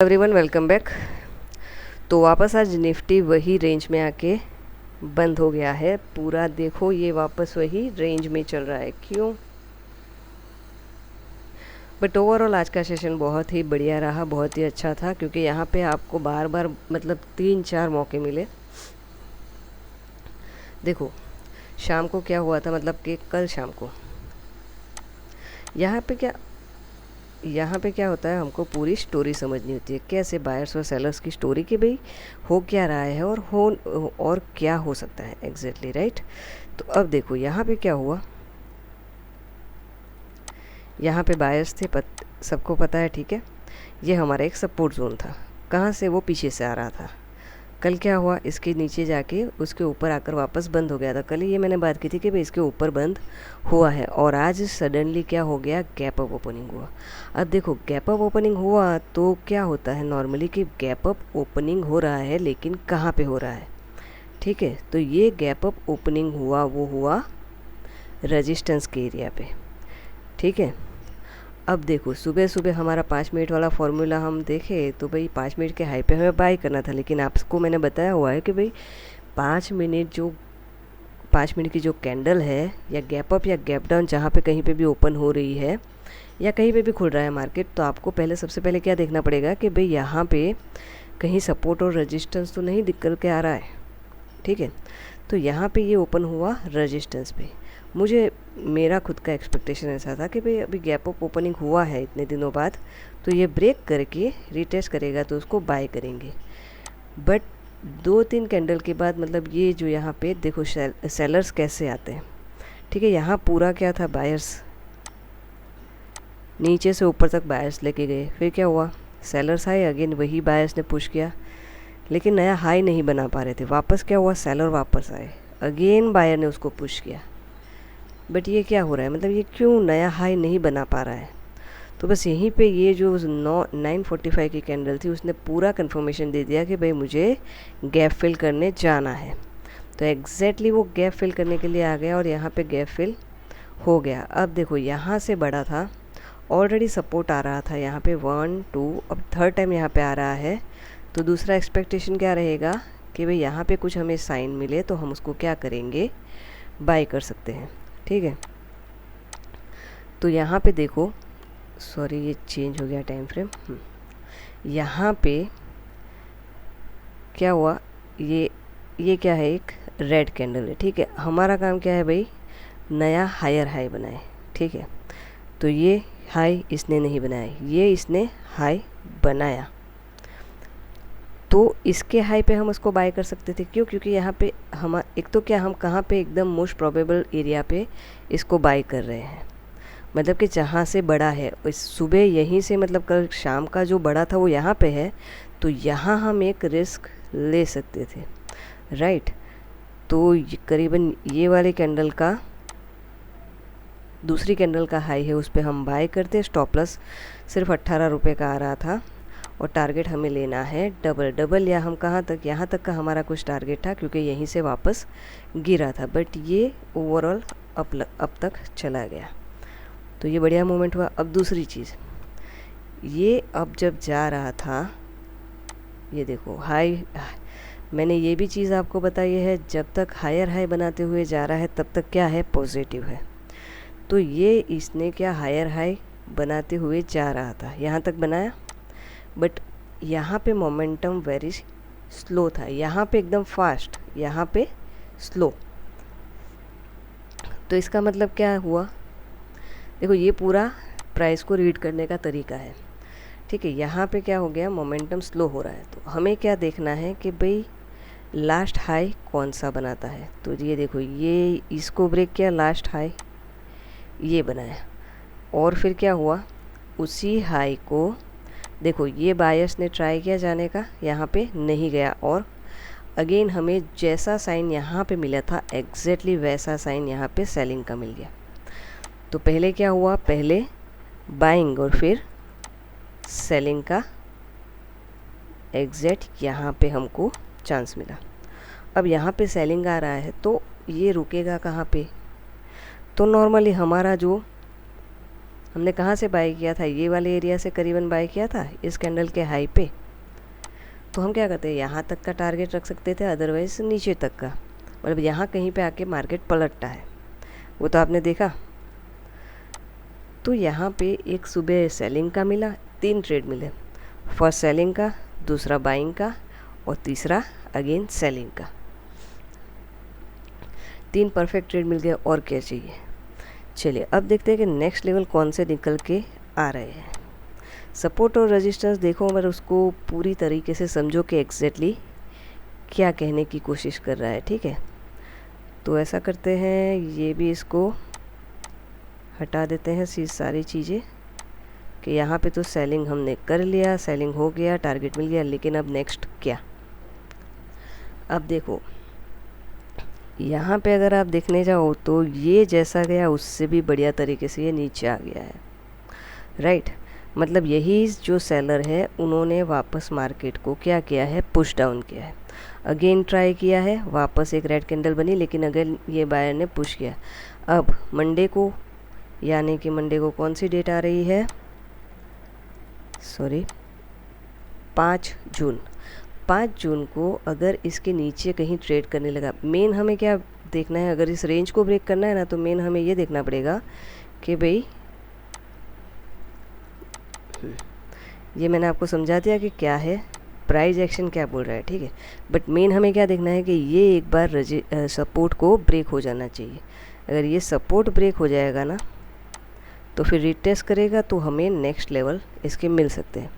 Everyone welcome back. तो वापस आज निफ्टी वही रेंज में आके बंद हो गया है। पूरा देखो ये वापस वही रेंज में चल रहा है। क्यों? बट ओवरऑल आज का सेशन बहुत ही बढ़िया रहा, बहुत ही अच्छा था, क्योंकि यहाँ पे आपको बार बार मतलब 3-4 मौके मिले। देखो शाम को क्या हुआ था, मतलब कि कल शाम को यहाँ पे क्या होता है, हमको पूरी स्टोरी समझनी होती है। कैसे बायर्स और सेलर्स की स्टोरी, कि भाई हो क्या रहा है और क्या हो सकता है एग्जैक्टली, राइट। तो अब देखो यहाँ पे क्या हुआ। यहाँ पे बायर्स थे, सबको पता है, ठीक है। ये हमारा एक सपोर्ट जोन था। कहाँ से? वो पीछे से आ रहा था। कल क्या हुआ, इसके नीचे जाके उसके ऊपर आकर वापस बंद हो गया था। कल ही ये मैंने बात की थी कि भाई इसके ऊपर बंद हुआ है, और आज सडनली क्या हो गया, गैप अप ओपनिंग हुआ। अब देखो गैप अप ओपनिंग हुआ तो क्या होता है नॉर्मली, कि गैप अप ओपनिंग हो रहा है, लेकिन कहाँ पे हो रहा है, ठीक है। तो ये गैप अप ओपनिंग हुआ, वो हुआ रेजिस्टेंस के एरिया पे, ठीक है। अब देखो सुबह सुबह हमारा 5 मिनट वाला फॉर्मूला हम देखें तो भाई 5 मिनट के हाई पे हमें बाय करना था, लेकिन आपको मैंने बताया हुआ है कि भाई 5 मिनट की जो कैंडल है, या गैप अप या गैप डाउन, जहाँ पे कहीं पे भी ओपन हो रही है या कहीं पे भी खुल रहा है मार्केट, तो आपको सबसे पहले क्या देखना पड़ेगा कि भाई यहाँ पे कहीं सपोर्ट और रेजिस्टेंस तो नहीं निकल के आ रहा है, ठीक है। तो यहाँ पे ये ओपन हुआ रेजिस्टेंस पे। मेरा खुद का एक्सपेक्टेशन ऐसा था कि भाई अभी गैप अप ओपनिंग हुआ है इतने दिनों बाद, तो ये ब्रेक करके रिटेस्ट करेगा तो उसको बाय करेंगे। बट 2-3 कैंडल के बाद, मतलब ये जो यहाँ पे देखो सेलर्स कैसे आते हैं, ठीक है। यहाँ पूरा क्या था, बायर्स नीचे से ऊपर तक बायर्स लेके गए। फिर क्या हुआ, सेलर्स आए, अगेन वही बायर्स ने पुश किया, लेकिन नया हाई नहीं बना पा रहे थे। वापस क्या हुआ, सेलर वापस आए, अगेन बायर ने उसको पुश किया। बट ये क्या हो रहा है, मतलब ये क्यों नया हाई नहीं बना पा रहा है? तो बस यहीं पे ये जो 9:45 की कैंडल थी, उसने पूरा कंफर्मेशन दे दिया कि भाई मुझे गैप फिल करने जाना है। तो एग्जैक्टली वो गैप फिल करने के लिए आ गया, और यहाँ पे गैप फिल हो गया। अब देखो यहाँ से बड़ा था, ऑलरेडी सपोर्ट आ रहा था यहाँ पे 1-2, अब थर्ड टाइम यहाँ पे आ रहा है। तो दूसरा एक्सपेक्टेशन क्या रहेगा कि भाई यहाँ पे कुछ हमें साइन मिले तो हम उसको क्या करेंगे, बाय कर सकते हैं, ठीक है। तो यहाँ पे देखो, सॉरी ये चेंज हो गया टाइम फ्रेम। यहाँ पे क्या हुआ, ये क्या है, एक रेड कैंडल है, ठीक है। हमारा काम क्या है भाई, नया हायर हाई बनाए, ठीक है। तो ये हाई इसने नहीं बनाया, ये इसने हाई बनाया, तो इसके हाई पे हम उसको बाय कर सकते थे। क्यों? क्योंकि यहाँ पे हम एक तो क्या, हम कहाँ पे एकदम मोस्ट प्रोबेबल एरिया पे इसको बाय कर रहे हैं, मतलब कि जहाँ से बड़ा है। इस सुबह यहीं से, मतलब कल शाम का जो बड़ा था वो यहाँ पे है, तो यहाँ हम एक रिस्क ले सकते थे, राइट। तो करीबन ये वाले कैंडल का, दूसरी कैंडल का हाई है, उस पर हम बाय करते। स्टॉप लॉस सिर्फ 18 रुपये का आ रहा था, और टारगेट हमें लेना है डबल, या हम कहाँ तक, यहाँ तक का हमारा कुछ टारगेट था, क्योंकि यहीं से वापस गिरा था। बट ये ओवरऑल अब तक चला गया, तो ये बढ़िया मूवमेंट हुआ। अब दूसरी चीज़, ये अब जब जा रहा था, ये देखो हाई, मैंने ये भी चीज़ आपको बताई है, जब तक हायर हाई बनाते हुए जा रहा है तब तक क्या है, पॉजिटिव है। तो ये इसने क्या, हायर हाई बनाते हुए जा रहा था, यहाँ तक बनाया, बट यहाँ पे मोमेंटम वेरी स्लो था, यहाँ पे एकदम फास्ट, यहाँ पे स्लो। तो इसका मतलब क्या हुआ, देखो ये पूरा प्राइस को रीड करने का तरीका है, ठीक है। यहाँ पे क्या हो गया, मोमेंटम स्लो हो रहा है, तो हमें क्या देखना है कि भाई लास्ट हाई कौन सा बनाता है। तो ये देखो, ये इसको ब्रेक किया, लास्ट हाई ये बनाया, और फिर क्या हुआ, उसी हाई को देखो, ये बायर्स ने ट्राई किया जाने का, यहाँ पे नहीं गया, और अगेन हमें जैसा साइन यहाँ पे मिला था एग्जैक्टली वैसा साइन यहाँ पे सेलिंग का मिल गया। तो पहले क्या हुआ, पहले बाइंग और फिर सेलिंग का एग्जैक्ट यहाँ पे हमको चांस मिला। अब यहाँ पे सेलिंग आ रहा है, तो ये रुकेगा कहाँ पे, तो नॉर्मली हमारा जो हमने कहाँ से बाय किया था, ये वाले एरिया से करीबन बाय किया था इस कैंडल के हाई पे। तो हम क्या करते हैं, यहाँ तक का टारगेट रख सकते थे, अदरवाइज नीचे तक का, मतलब यहाँ कहीं पे आके मार्केट पलटता है, वो तो आपने देखा। तो यहाँ पे एक सुबह सेलिंग का मिला, 3 ट्रेड मिले, फर्स्ट सेलिंग का, दूसरा बाइंग का और तीसरा अगेन सेलिंग का। 3 परफेक्ट ट्रेड मिल गए, और क्या चाहिए। चलिए अब देखते हैं कि नेक्स्ट लेवल कौन से निकल के आ रहे हैं। सपोर्ट और रेजिस्टेंस देखो, अगर उसको पूरी तरीके से समझो कि एग्जैक्टली क्या कहने की कोशिश कर रहा है, ठीक है। तो ऐसा करते हैं, ये भी इसको हटा देते हैं सारी चीज़ें, कि यहाँ पे तो सेलिंग हमने कर लिया, सेलिंग हो गया, टारगेट मिल गया, लेकिन अब नेक्स्ट क्या। अब देखो यहाँ पे अगर आप देखने जाओ तो ये जैसा गया उससे भी बढ़िया तरीके से ये नीचे आ गया है, राइट। मतलब यही जो सेलर है उन्होंने वापस मार्केट को क्या किया है, पुश डाउन किया है, अगेन ट्राई किया है, वापस एक रेड कैंडल बनी, लेकिन अगर ये बायर ने पुश किया। अब मंडे को, यानी कि मंडे को कौन सी डेट आ रही है, सॉरी 5 जून, 5 जून को अगर इसके नीचे कहीं ट्रेड करने लगा, मेन हमें क्या देखना है, अगर इस रेंज को ब्रेक करना है ना, तो मेन हमें ये देखना पड़ेगा कि भाई ये मैंने आपको समझा दिया कि क्या है, प्राइस एक्शन क्या बोल रहा है, ठीक है। बट मेन हमें क्या देखना है कि ये एक बार सपोर्ट को ब्रेक हो जाना चाहिए। अगर ये सपोर्ट ब्रेक हो जाएगा ना, तो फिर रिटेस्ट करेगा तो हमें नेक्स्ट लेवल इसके मिल सकते हैं।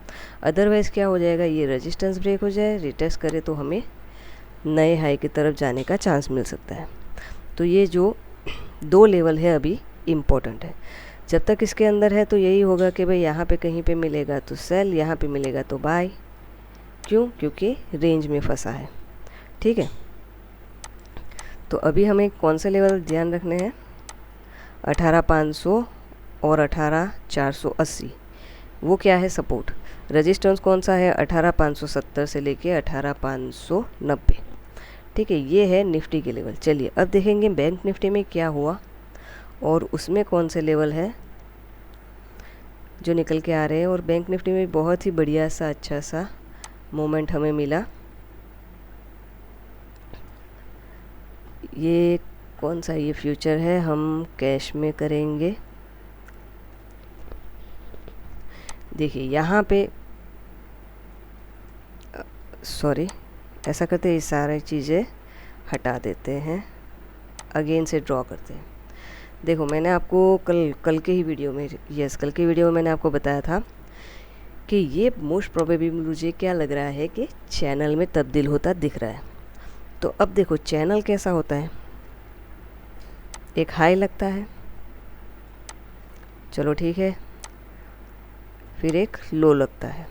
अदरवाइज़ क्या हो जाएगा, ये रेजिस्टेंस ब्रेक हो जाए, रिटेस्ट करे तो हमें नए हाई की तरफ जाने का चांस मिल सकता है। तो ये जो 2 लेवल है अभी इम्पोर्टेंट है। जब तक इसके अंदर है तो यही होगा कि भाई यहाँ पे कहीं पे मिलेगा तो सेल, यहाँ पे मिलेगा तो बाय। क्यों, क्योंकि रेंज में फंसा है, ठीक है। तो अभी हमें कौन से लेवल ध्यान रखने हैं, 18,500 और 18,480, वो क्या है सपोर्ट। रेजिस्टेंस कौन सा है, 18,570 से लेके 18,590, ठीक है। ये है निफ्टी के लेवल। चलिए अब देखेंगे बैंक निफ्टी में क्या हुआ और उसमें कौन से लेवल है जो निकल के आ रहे हैं। और बैंक निफ्टी में बहुत ही बढ़िया सा अच्छा सा मोमेंट हमें मिला। ये कौन सा, ये फ्यूचर है, हम कैश में करेंगे। देखिए यहाँ पे, सॉरी ऐसा करते हैं, ये सारी चीज़ें हटा देते हैं, अगेन से ड्रॉ करते हैं। देखो मैंने आपको कल के ही वीडियो में, कल के वीडियो में मैंने आपको बताया था कि ये मोस्ट प्रोबेबली मुझे क्या लग रहा है कि चैनल में तब्दील होता दिख रहा है। तो अब देखो चैनल कैसा होता है, एक हाई लगता है, चलो ठीक है, फिर एक लो लगता है,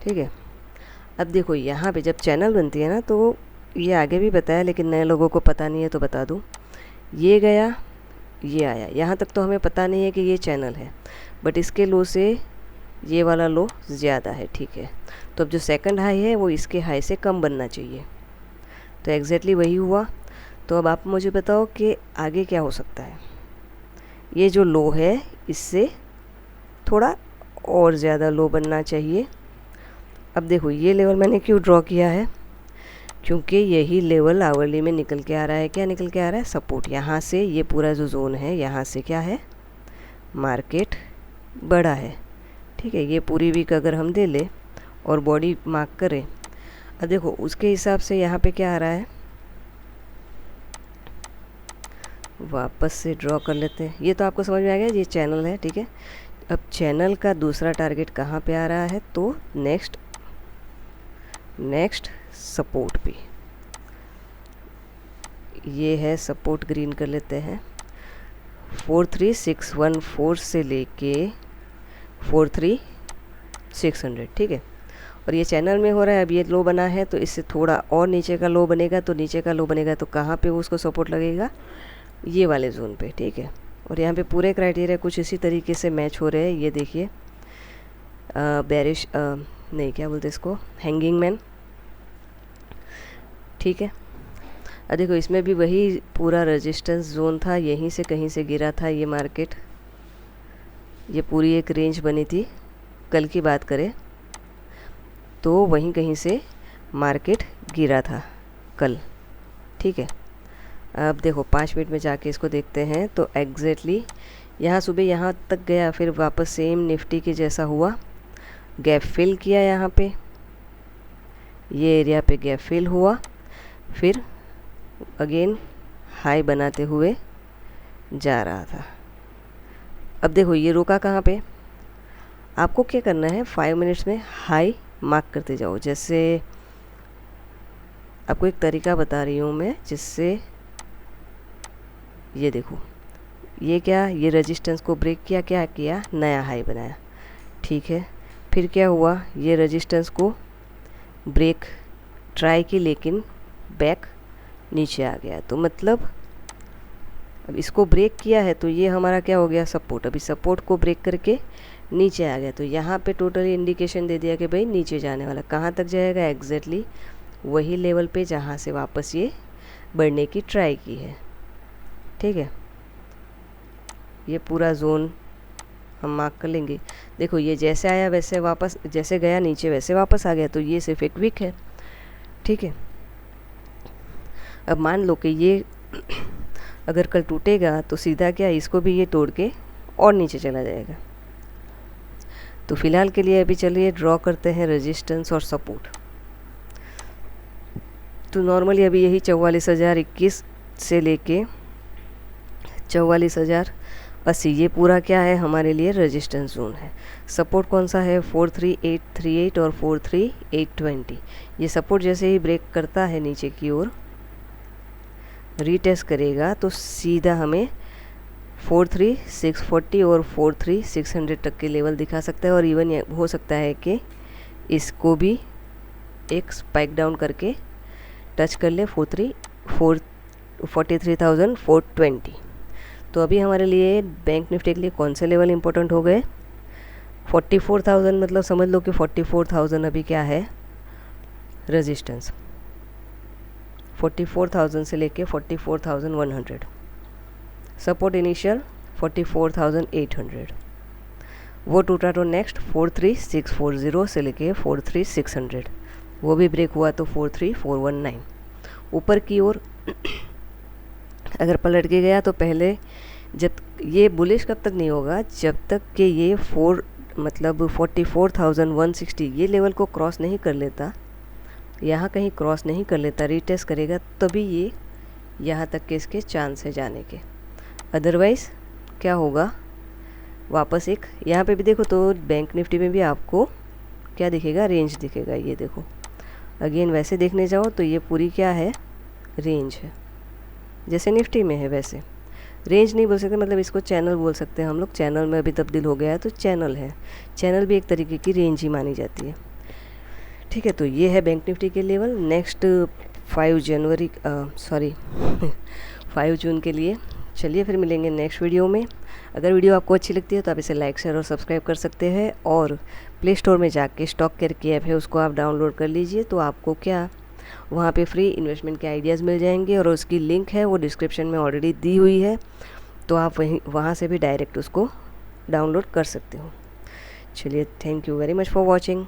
ठीक है। अब देखो यहाँ पे जब चैनल बनती है ना, तो ये आगे भी बताया लेकिन नए लोगों को पता नहीं है तो बता दूँ। ये गया, ये आया, यहाँ तक तो हमें पता नहीं है कि ये चैनल है, बट इसके लो से ये वाला लो ज़्यादा है, ठीक है। तो अब जो सेकंड हाई है वो इसके हाई से कम बनना चाहिए, तो एग्जैक्टली वही हुआ। तो अब आप मुझे बताओ कि आगे क्या हो सकता है। ये जो लो है इससे थोड़ा और ज़्यादा लो बनना चाहिए। अब देखो ये लेवल मैंने क्यों ड्रॉ किया है, क्योंकि यही लेवल आवरली में निकल के आ रहा है। क्या निकल के आ रहा है, सपोर्ट। यहाँ से ये पूरा जो जोन है, यहाँ से क्या है, मार्केट बड़ा है, ठीक है। ये पूरी वीक अगर हम दे ले और बॉडी मार्क करें, अब देखो उसके हिसाब से यहाँ पे क्या आ रहा है, वापस से ड्रॉ कर लेते हैं। ये तो आपको समझ में आ गया, ये चैनल है, ठीक है। अब चैनल का दूसरा टारगेट कहाँ पे आ रहा है, तो नेक्स्ट सपोर्ट पे। ये है सपोर्ट, ग्रीन कर लेते हैं, 43614 से लेके 43600, ठीक है। और ये चैनल में हो रहा है। अब ये लो बना है तो इससे थोड़ा और नीचे का लो बनेगा, तो नीचे का लो बनेगा तो कहाँ पे उसको सपोर्ट लगेगा, ये वाले जोन पे, ठीक है। और यहाँ पे पूरे क्राइटेरिया कुछ इसी तरीके से मैच हो रहे हैं। ये देखिए बेरिश नहीं, क्या बोलते इसको, हैंगिंग मैन, ठीक है। अब देखो इसमें भी वही पूरा रेजिस्टेंस जोन था, यहीं से कहीं से गिरा था ये मार्केट, ये पूरी एक रेंज बनी थी। कल की बात करें तो वहीं कहीं से मार्केट गिरा था कल, ठीक है। अब देखो 5 मिनट में जाके इसको देखते हैं तो एग्जैक्टली यहाँ सुबह यहाँ तक गया, फिर वापस सेम निफ्टी के जैसा हुआ, गैप फिल किया यहाँ पे, ये एरिया पे गैप फिल हुआ, फिर अगेन हाई बनाते हुए जा रहा था। अब देखो ये रुका कहाँ पे। आपको क्या करना है, 5 मिनट्स में हाई मार्क करते जाओ। जैसे आपको एक तरीका बता रही हूँ मैं, जिससे ये देखो, ये क्या, ये रेजिस्टेंस को ब्रेक किया, क्या किया, नया हाई बनाया, ठीक है। फिर क्या हुआ, ये रेजिस्टेंस को ब्रेक ट्राई की लेकिन बैक नीचे आ गया। तो मतलब अब इसको ब्रेक किया है तो ये हमारा क्या हो गया, सपोर्ट। अभी सपोर्ट को ब्रेक करके नीचे आ गया, तो यहाँ पे टोटली इंडिकेशन दे दिया कि भाई नीचे जाने वाला। कहाँ तक जाएगा, एग्जैक्टली वही लेवल पे जहाँ से वापस ये बढ़ने की ट्राई की है, ठीक है। ये पूरा जोन हम मार्क कर लेंगे। देखो ये जैसे आया वैसे वापस, जैसे गया नीचे वैसे वापस आ गया, तो ये सिर्फ एक वीक है, ठीक है। अब मान लो कि ये अगर कल टूटेगा तो सीधा क्या, इसको भी ये तोड़ के और नीचे चला जाएगा। तो फिलहाल के लिए अभी चलिए ड्रॉ करते हैं रेजिस्टेंस और सपोर्ट। तो नॉर्मली अभी यही 44,021 से लेके 44,080, ये पूरा क्या है हमारे लिए रेजिस्टेंस जोन है। सपोर्ट कौन सा है, 43838 और 43820। ये सपोर्ट जैसे ही ब्रेक करता है नीचे की ओर, रीटेस्ट करेगा तो सीधा हमें 43,640 और 43,600 तक के लेवल दिखा सकता है। और इवन हो सकता है कि इसको भी एक स्पाइक डाउन करके टच कर ले 43,420। तो अभी हमारे लिए बैंक निफ्टी के लिए कौन से लेवल इंपॉर्टेंट हो गए, 44,000, मतलब समझ लो कि 44,000 अभी क्या है रेजिस्टेंस, 44,000 से लेके 44,100। सपोर्ट इनिशियल 44,800, वो टूटा तो नेक्स्ट 43,640 से लेके 43,600, वो भी ब्रेक हुआ तो 43,419। ऊपर की ओर अगर पलट के गया तो पहले, जब ये बुलिश कब तक नहीं होगा, जब तक कि ये 44,160 ये लेवल को क्रॉस नहीं कर लेता, यहाँ कहीं क्रॉस नहीं कर लेता, रीटेस्ट करेगा, तभी ये यहाँ तक के इसके चांस है जाने के। अदरवाइज़ क्या होगा, वापस एक यहाँ पे भी देखो तो बैंक निफ्टी में भी आपको क्या दिखेगा, रेंज दिखेगा। ये देखो अगेन वैसे देखने जाओ तो ये पूरी क्या है, रेंज है, जैसे निफ्टी में है वैसे। रेंज नहीं बोल सकते, मतलब इसको चैनल बोल सकते हैं हम लोग। चैनल में अभी तब्दील हो गया है तो चैनल है, चैनल भी एक तरीके की रेंज ही मानी जाती है, ठीक है। तो ये है बैंक निफ्टी के लेवल। नेक्स्ट 5 जून के लिए। चलिए फिर मिलेंगे नेक्स्ट वीडियो में। अगर वीडियो आपको अच्छी लगती है तो आप इसे लाइक, शेयर और सब्सक्राइब कर सकते हैं। और प्ले स्टोर में जाके स्टॉक केयर की ऐप है, उसको आप डाउनलोड कर लीजिए, तो आपको क्या वहाँ पे फ्री इन्वेस्टमेंट के आइडियाज़ मिल जाएंगे। और उसकी लिंक है वो डिस्क्रिप्शन में ऑलरेडी दी हुई है, तो आप वहाँ से भी डायरेक्ट उसको डाउनलोड कर सकते हो। चलिए, thank you very much for watching.